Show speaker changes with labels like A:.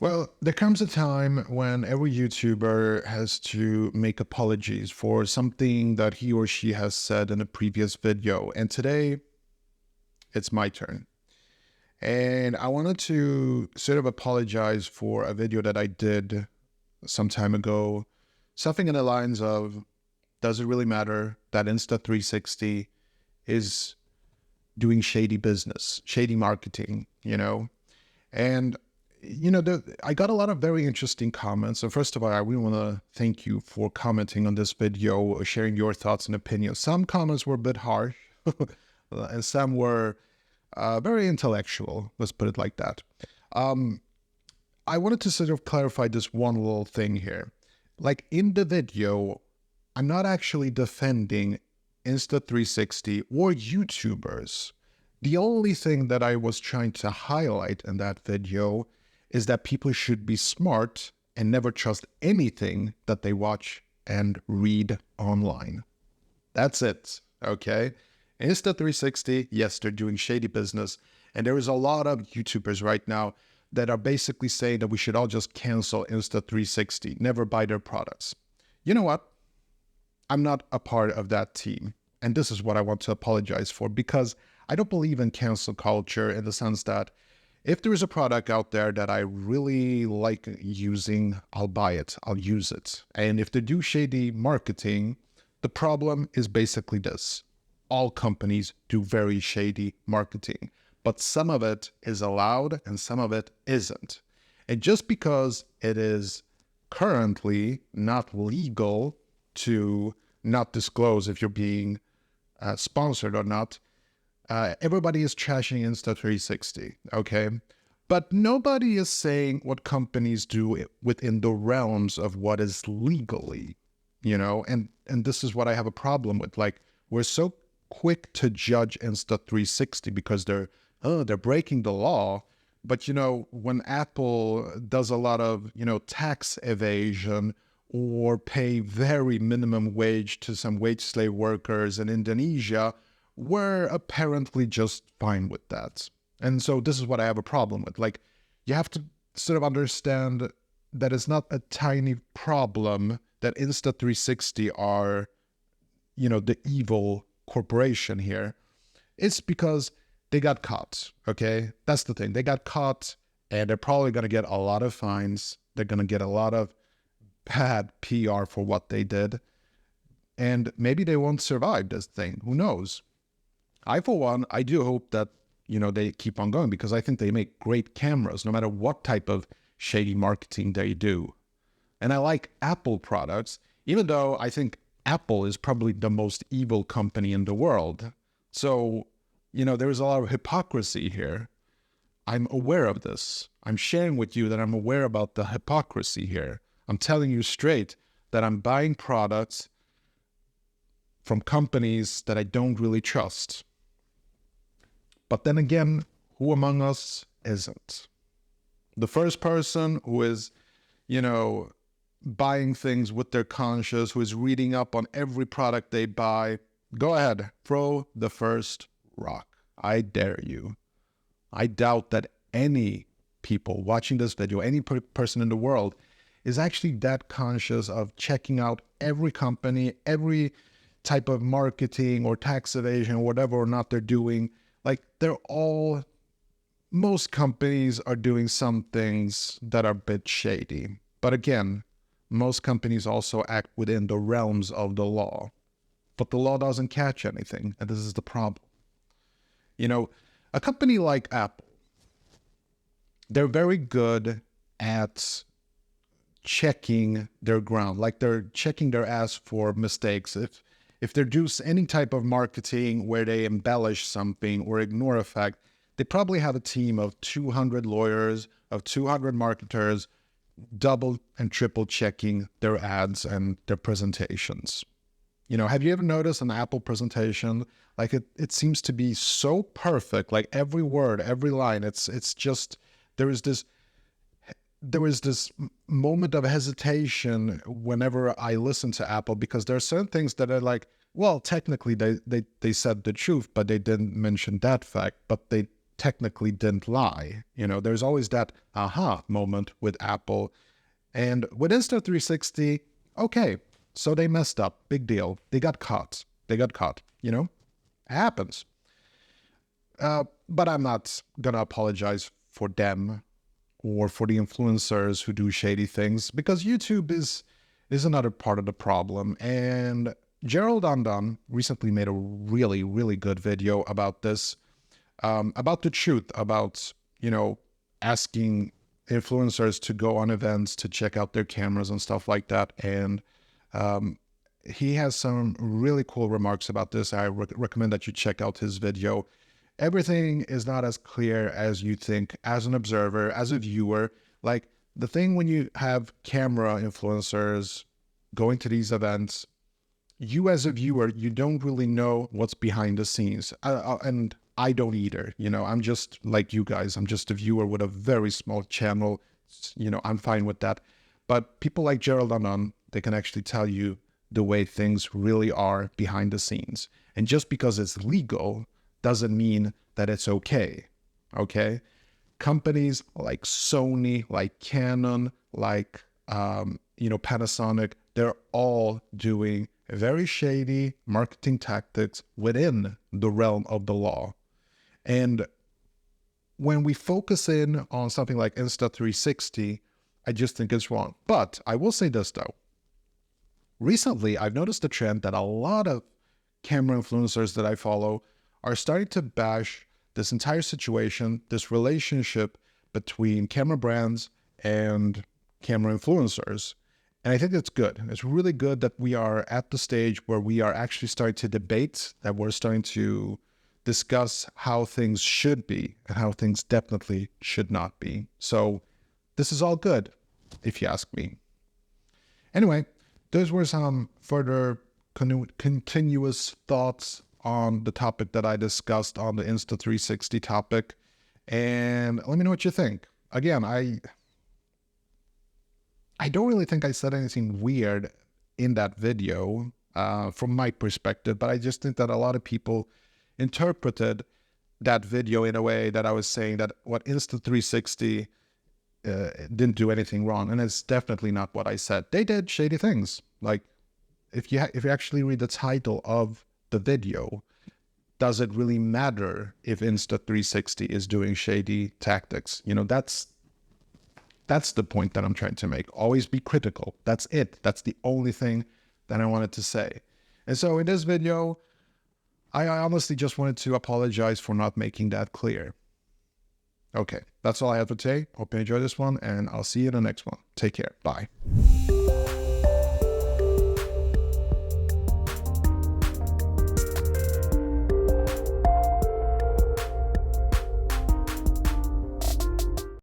A: Well, there comes a time when every YouTuber has to make apologies for something that he or she has said in a previous video. And today, it's my turn. And I wanted to sort of apologize for a video that I did some time ago. Something in the lines of, does it really matter that Insta360 is doing shady business, shady marketing? And I got a lot of very interesting comments. So first of all, I really want to thank you for commenting on this video, or sharing your thoughts and opinions. Some comments were a bit harsh, and some were very intellectual. Let's put it like that. Um, I wanted to sort of clarify this one little thing here. Like in the video, I'm not actually defending Insta360 or YouTubers. The only thing that I was trying to highlight in that video is that people should be smart and never trust anything that they watch and read online. That's it, okay? Insta360, yes, they're doing shady business. And there is a lot of YouTubers right now that are basically saying that we should all just cancel Insta360, never buy their products. You know what? I'm not a part of that team. And this is what I want to apologize for, because I don't believe in cancel culture in the sense that if there is a product out there that I really like using, I'll buy it, I'll use it. And if they do shady marketing, the problem is basically this. All companies do very shady marketing, but some of it is allowed and some of it isn't. And just because it is currently not legal to not disclose if you're being sponsored or not, everybody is trashing Insta360, okay? But nobody is saying what companies do within the realms of what is legally. And this is what I have a problem with. Like, we're so quick to judge Insta360 because they're breaking the law. But when Apple does a lot of tax evasion, or pay very minimum wage to some wage slave workers in Indonesia, we're apparently just fine with that. And so this is what I have a problem with. Like, you have to sort of understand that it's not a tiny problem that Insta360 are, the evil corporation here. It's because they got caught, okay? That's the thing. They got caught, and they're probably going to get a lot of fines. They're going to get a lot of bad PR for what they did. And maybe they won't survive this thing. Who knows? For one, I do hope that, they keep on going, because I think they make great cameras no matter what type of shady marketing they do. And I like Apple products, even though I think Apple is probably the most evil company in the world. So, there's a lot of hypocrisy here. I'm aware of this. I'm sharing with you that I'm aware about the hypocrisy here. I'm telling you straight that I'm buying products from companies that I don't really trust. But then again, who among us isn't? The first person who is, buying things with their conscience, who is reading up on every product they buy, go ahead, throw the first rock. I dare you. I doubt that any people watching this video, any person in the world, is actually that conscious of checking out every company, every type of marketing or tax evasion, or whatever or not they're doing. Like, most companies are doing some things that are a bit shady. But again, most companies also act within the realms of the law. But the law doesn't catch anything, and this is the problem. A company like Apple, they're very good at checking their ground, like they're checking their ass for mistakes. If they do any type of marketing where they embellish something or ignore a fact, they probably have a team of 200 lawyers, of 200 marketers, double and triple checking their ads and their presentations. Have you ever noticed an Apple presentation? Like, it seems to be so perfect, like every word, every line, it's just, there is this moment of hesitation whenever I listen to Apple, because there are certain things that are like, well, technically they said the truth, but they didn't mention that fact, but they technically didn't lie. You know, there's always that aha moment with Apple. And with Insta360, okay, so they messed up. Big deal. They got caught. You know? It happens. But I'm not going to apologize for them or for the influencers who do shady things, because YouTube is another part of the problem. And Gerald Undone recently made a really, really good video about this, about the truth, about, you know, asking influencers to go on events to check out their cameras and stuff like that. And he has some really cool remarks about this. I recommend that you check out his video. Everything is not as clear as you think as an observer, as a viewer. Like the thing when you have camera influencers going to these events, you as a viewer, you don't really know what's behind the scenes. And I don't either. You know, I'm just like you guys. I'm just a viewer with a very small channel. You know, I'm fine with that. But people like Gerald Anon, they can actually tell you the way things really are behind the scenes. And just because it's legal doesn't mean that it's okay. Okay? Companies like Sony, like Canon, like, Panasonic, they're all doing very shady marketing tactics within the realm of the law. And when we focus in on something like Insta360, I just think it's wrong. But I will say this though. Recently, I've noticed a trend that a lot of camera influencers that I follow are starting to bash this entire situation, this relationship between camera brands and camera influencers. And I think it's good. It's really good that we are at the stage where we are actually starting to debate, that we're starting to discuss how things should be and how things definitely should not be. So this is all good, if you ask me. Anyway, those were some further continuous thoughts on the topic that I discussed on the Insta360 topic. And let me know what you think. Again, I don't really think I said anything weird in that video from my perspective, but I just think that a lot of people interpreted that video in a way that I was saying that what Insta360 didn't do anything wrong. And it's definitely not what I said. They did shady things. Like if you actually read the title of the video, does it really matter if Insta360 is doing shady tactics? You know, that's the point that I'm trying to make. Always be critical. That's it. That's the only thing that I wanted to say. And so in this video, I honestly just wanted to apologize for not making that clear. Okay, that's all I have for today. Hope you enjoyed this one, and I'll see you in the next one. Take care. Bye.